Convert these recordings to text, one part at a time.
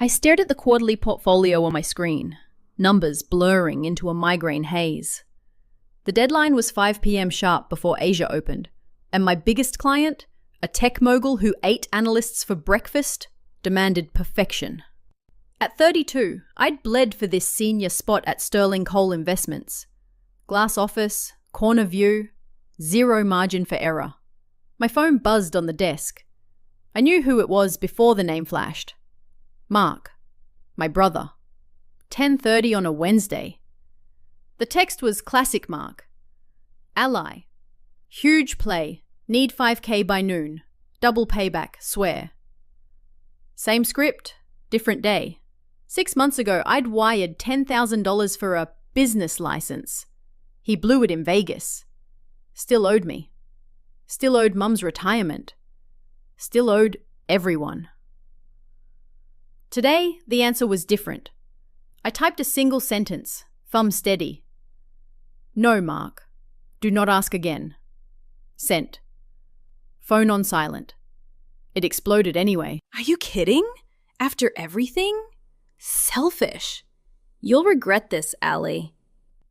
I stared at the quarterly portfolio on my screen, numbers blurring into a migraine haze. The deadline was 5 p.m. sharp before Asia opened, and my biggest client, a tech mogul who ate analysts for breakfast, demanded perfection. At 32, I'd bled for this senior spot at Sterling Coal Investments. Glass office, corner view, zero margin for error. My phone buzzed on the desk. I knew who it was before the name flashed. Mark, my brother. 10:30 on a Wednesday. The text was classic Mark. Ally. Huge play. Need 5K by noon. Double payback, swear. Same script, different day. 6 months ago, I'd wired $10,000 for a business license. He blew it in Vegas. Still owed me. Still owed Mum's retirement. Still owed everyone. Today, the answer was different. I typed a single sentence, thumb steady. No, Mark. Do not ask again. Sent. Phone on silent. It exploded anyway. Are you kidding? After everything? Selfish. You'll regret this, Allie.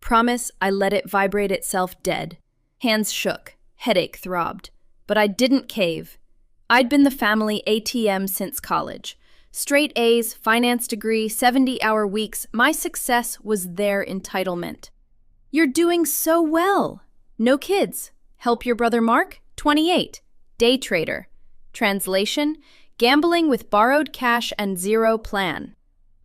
Promise I let it vibrate itself dead. Hands shook, headache throbbed. But I didn't cave. I'd been the family ATM since college. Straight A's, finance degree, 70-hour weeks, my success was their entitlement. You're doing so well. No kids. Help your brother Mark, 28. Day trader. Translation, gambling with borrowed cash and zero plan.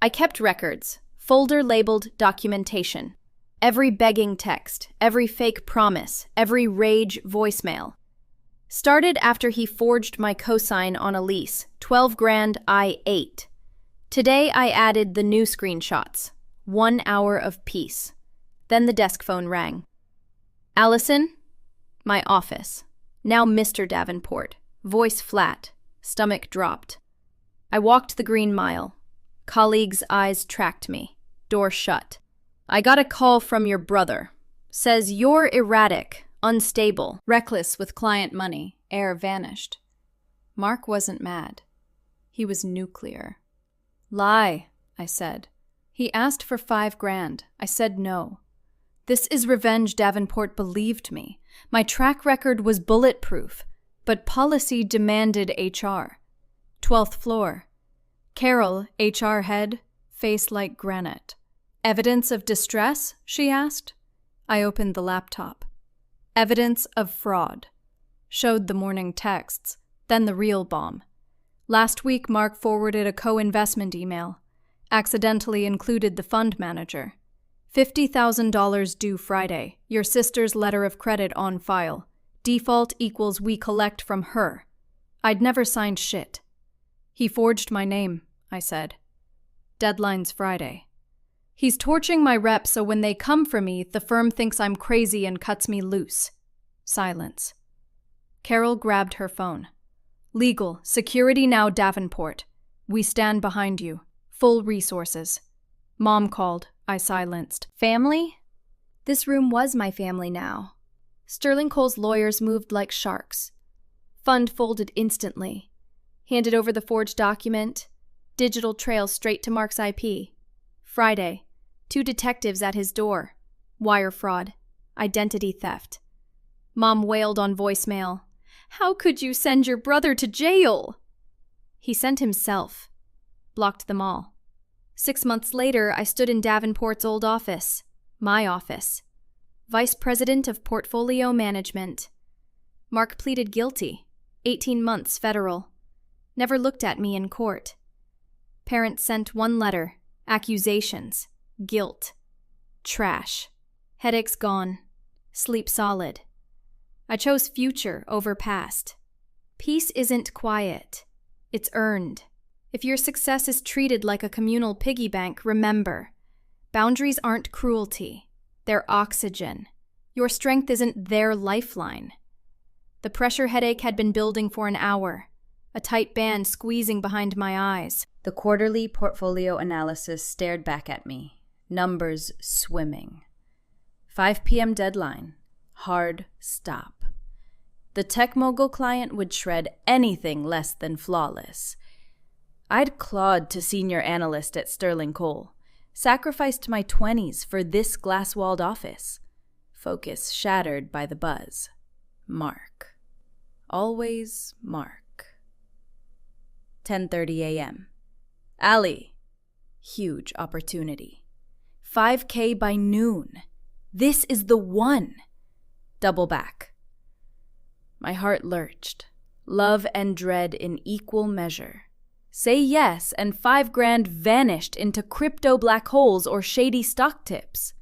I kept records, folder labeled documentation. Every begging text, every fake promise, every rage voicemail. Started after he forged my cosign on a lease, 12 grand I ate. Today I added the new screenshots, 1 hour of peace. Then the desk phone rang. Allison? My office. Now Mr. Davenport. Voice flat, stomach dropped. I walked the green mile. Colleagues' eyes tracked me. Door shut. I got a call from your brother. Says you're erratic, unstable, reckless with client money. Air vanished. Mark wasn't mad. He was nuclear. Lie, I said. He asked for 5 grand. I said no. This is revenge. Davenport believed me. My track record was bulletproof, but policy demanded HR. 12th floor. Carol, HR head, face like granite. Evidence of distress? She asked. I opened the laptop. Evidence of fraud. Showed the morning texts, then the real bomb. Last week, Mark forwarded a co-investment email. Accidentally included the fund manager. $50,000 due Friday. Your sister's letter of credit on file. Default equals we collect from her. I'd never signed shit. He forged my name, I said. Deadline's Friday. He's torching my rep so when they come for me, the firm thinks I'm crazy and cuts me loose. Silence. Carol grabbed her phone. Legal, security now, Davenport. We stand behind you. Full resources. Mom called. I silenced. Family? This room was my family now. Sterling Coal's lawyers moved like sharks. Fund folded instantly. Handed over the forged document. Digital trail straight to Mark's IP. Friday. 2 detectives at his door. Wire fraud. Identity theft. Mom wailed on voicemail. How could you send your brother to jail? He sent himself. Blocked them all. 6 months later, I stood in Davenport's old office. My office. Vice President of Portfolio Management. Mark pleaded guilty. 18 months federal. Never looked at me in court. Parents sent 1 letter. Accusations. Guilt. Trash. Headaches gone. Sleep solid. I chose future over past. Peace isn't quiet. It's earned. If your success is treated like a communal piggy bank, remember, boundaries aren't cruelty. They're oxygen. Your strength isn't their lifeline. The pressure headache had been building for an hour, a tight band squeezing behind my eyes. The quarterly portfolio analysis stared back at me, numbers swimming. 5 p.m. deadline. Hard stop. The tech mogul client would shred anything less than flawless. I'd clawed to senior analyst at Sterling Coal, sacrificed my 20s for this glass-walled office. Focus shattered by the buzz. Mark. Always Mark. 10:30 a.m. Allie. Huge opportunity. 5K by noon. This is the one. Double back. My heart lurched. Love and dread in equal measure. Say yes, and $5,000 vanished into crypto black holes or shady stock tips.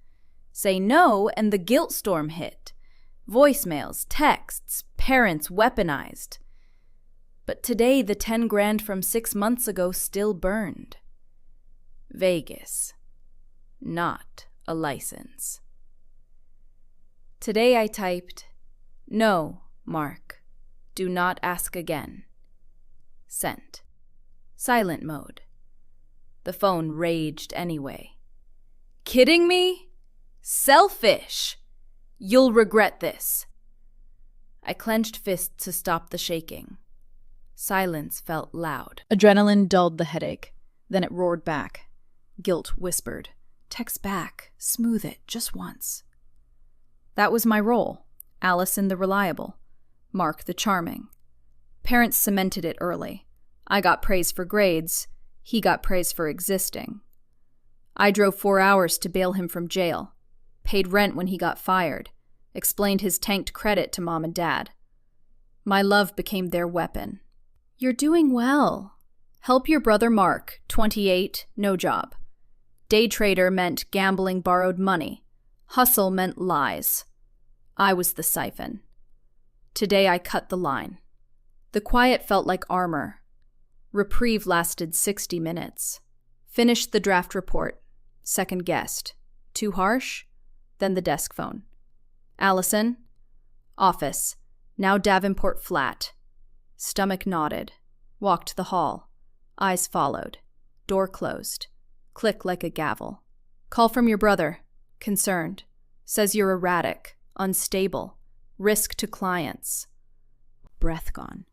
Say no, and the guilt storm hit. Voicemails, texts, parents weaponized. But today the $10,000 from 6 months ago still burned. Vegas. Not a license. Today I typed, "No, Mark. Do not ask again." Sent. Silent mode. The phone raged anyway. Kidding me? Selfish! You'll regret this. I clenched fists to stop the shaking. Silence felt loud. Adrenaline dulled the headache. Then it roared back. Guilt whispered, "Text back. Smooth it, just once." That was my role. Allison the reliable. Mark the charming. Parents cemented it early. I got praise for grades. He got praise for existing. I drove 4 hours to bail him from jail. Paid rent when he got fired. Explained his tanked credit to mom and dad. My love became their weapon. "You're doing well. Help your brother Mark, 28, no job." Day trader meant gambling borrowed money. Hustle meant lies. I was the siphon. Today I cut the line. The quiet felt like armor. Reprieve lasted 60 minutes. Finished the draft report. Second guessed. Too harsh? Then the desk phone. "Allison?" "Office. Now Davenport flat." Stomach nodded. Walked the hall. Eyes followed. Door closed. Click like a gavel. "Call from your brother. Concerned. Says you're erratic, unstable, risk to clients." Breath gone.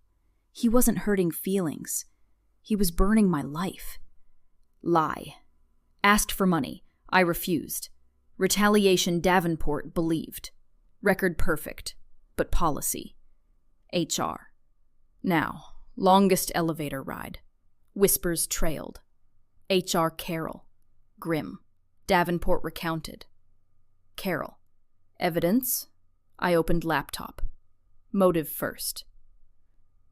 He wasn't hurting feelings. He was burning my life. Lie. Asked for money. I refused. Retaliation Davenport believed. Record perfect, but policy. HR. Now, longest elevator ride. Whispers trailed. HR Carol. Grim. Davenport recounted. Carol. Evidence. I opened laptop. Motive first.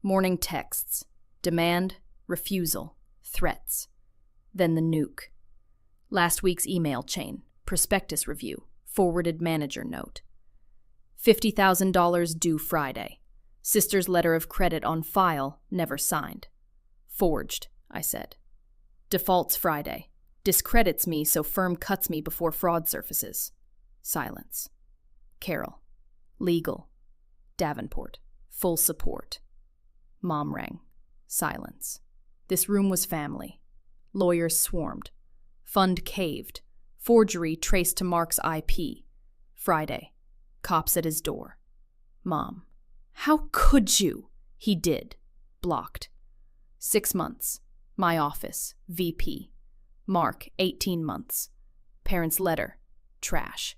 Morning texts. Demand, refusal, threats. Then the nuke. Last week's email chain. Prospectus review. Forwarded manager note. $50,000 due Friday. Sister's letter of credit on file, never signed. Forged, I said. Defaults Friday. Discredits me so firm cuts me before fraud surfaces. Silence. Carol. Legal. Davenport. Full support. Mom rang. Silence. This room was family. Lawyers swarmed. Fund caved. Forgery traced to Mark's IP. Friday. Cops at his door. Mom. How could you? He did. Blocked. 6 months. My office. VP. Mark, 18 months. Parents' letter. Trash.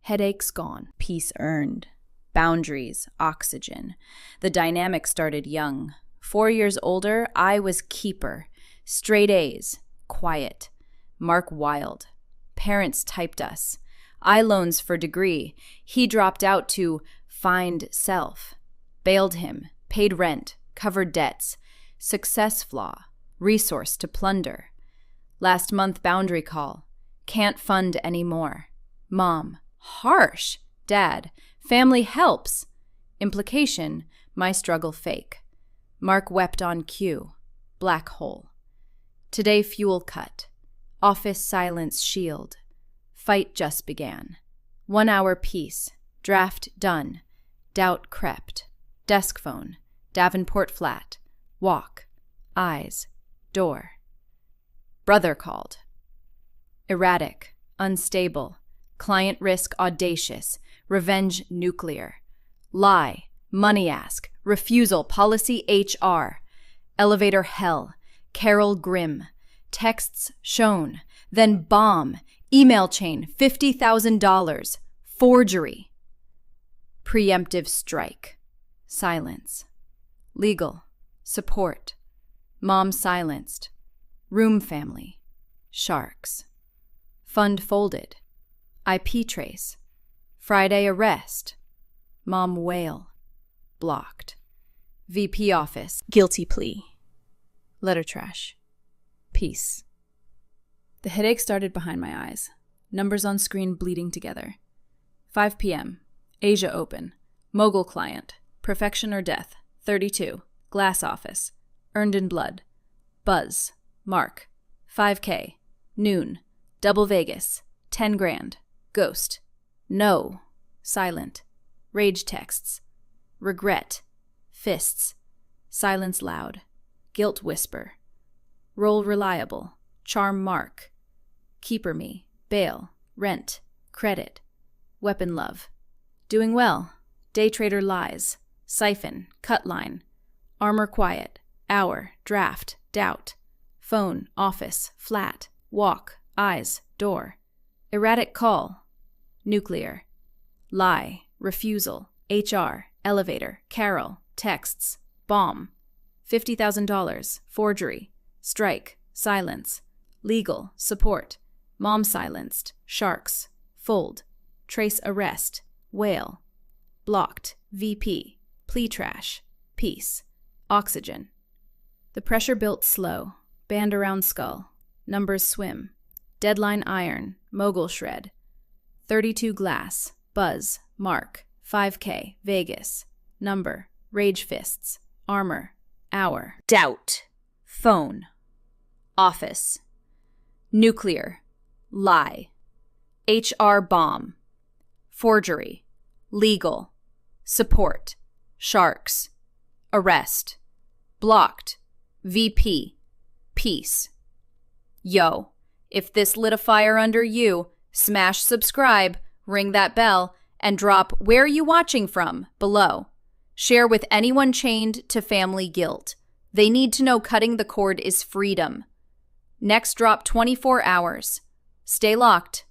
Headaches gone. Peace earned. Boundaries. Oxygen. The dynamic started young. 4 years older, I was keeper. Straight A's. Quiet. Mark wild. Parents typed us. I loans for degree. He dropped out to find self. Bailed him. Paid rent. Covered debts. Success flaw. Resource to plunder. Last month boundary call. Can't fund anymore. Mom. Harsh. Dad. Family helps. Implication. My struggle fake. Mark wept on cue. Black hole. Today fuel cut. Office silence shield. Fight just began. 1 hour peace. Draft done. Doubt crept. Desk phone. Davenport flat. Walk. Eyes. Door. Brother called. Erratic. Unstable. Client risk audacious. Revenge nuclear. Lie. Money ask. Refusal policy HR. Elevator hell. Carol Grimm. Texts shown. Then bomb. Email chain. $50,000. Forgery. Preemptive strike. Silence. Legal. Support. Mom silenced. Room family. Sharks. Fund folded. IP trace. Friday arrest. Mom wail. Blocked. VP office. Guilty plea. Letter trash. Peace. The headache started behind my eyes. Numbers on screen bleeding together. 5 p.m. Asia open. Mogul client. Perfection or death. 32. Glass office. Earned in blood. Buzz. Mark. 5K. Noon. Double Vegas. 10 grand. Ghost. No. Silent. Rage texts. Regret. Fists. Silence loud. Guilt whisper. Roll reliable. Charm mark. Keeper me. Bail. Rent. Credit. Weapon love. Doing well. Day trader lies. Siphon. Cut line. Armor quiet. Hour. Draft. Doubt. Phone. Office. Flat. Walk. Eyes. Door. Erratic call. Nuclear. Lie. Refusal. HR. Elevator. Carol. Texts. Bomb. $50,000. Forgery. Strike. Silence. Legal. Support. Mom silenced. Sharks. Fold. Trace arrest. Whale. Blocked. VP. Plea trash. Peace. Oxygen. The pressure built slow. Band around skull. Numbers swim. Deadline iron. Mogul shred. 32 glass. Buzz. Mark. 5K. Vegas. Number. Rage fists. Armor. Hour. Doubt. Phone. Office. Nuclear. Lie. HR bomb. Forgery. Legal. Support. Sharks. Arrest. Blocked. VP. Peace. Yo, if this lit a fire under you, smash subscribe, ring that bell, and drop "Where are you watching from?" below. Share with anyone chained to family guilt. They need to know cutting the cord is freedom. Next drop 24 hours. Stay locked.